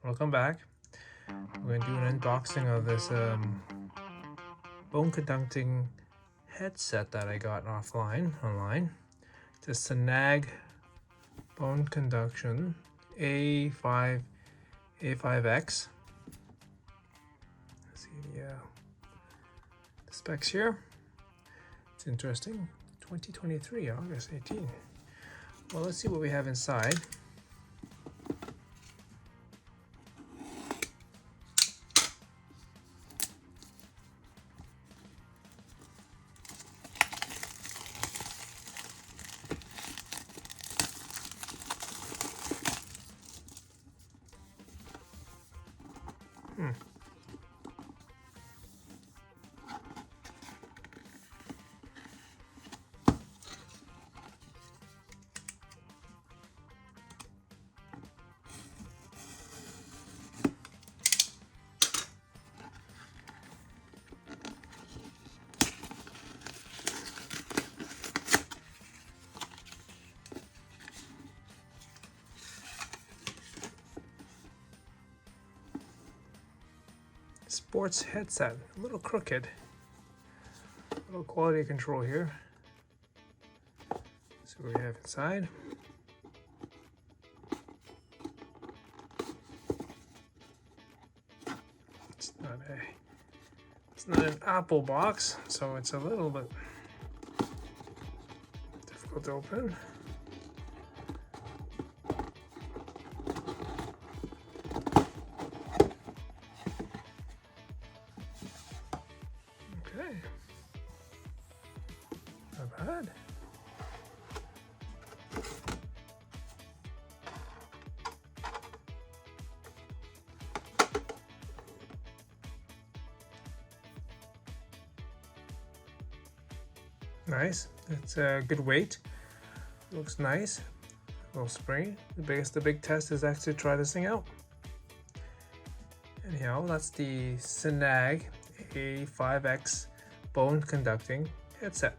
welcome back. We're going to do an unboxing of this bone conducting headset that I got online. It's a Sanag bone conduction A5X. Let's see the specs here. It's interesting. 2023, August 18. Well, let's see what we have inside. Sports headset, a little crooked. A little quality control here. See what we have inside. It's not an Apple box, so it's a little bit difficult to open. Okay, not bad. Nice. It's a good weight. Looks nice. A little springy. The big test is actually to try this thing out. Anyhow, that's the Sanag A5X bone conducting headset.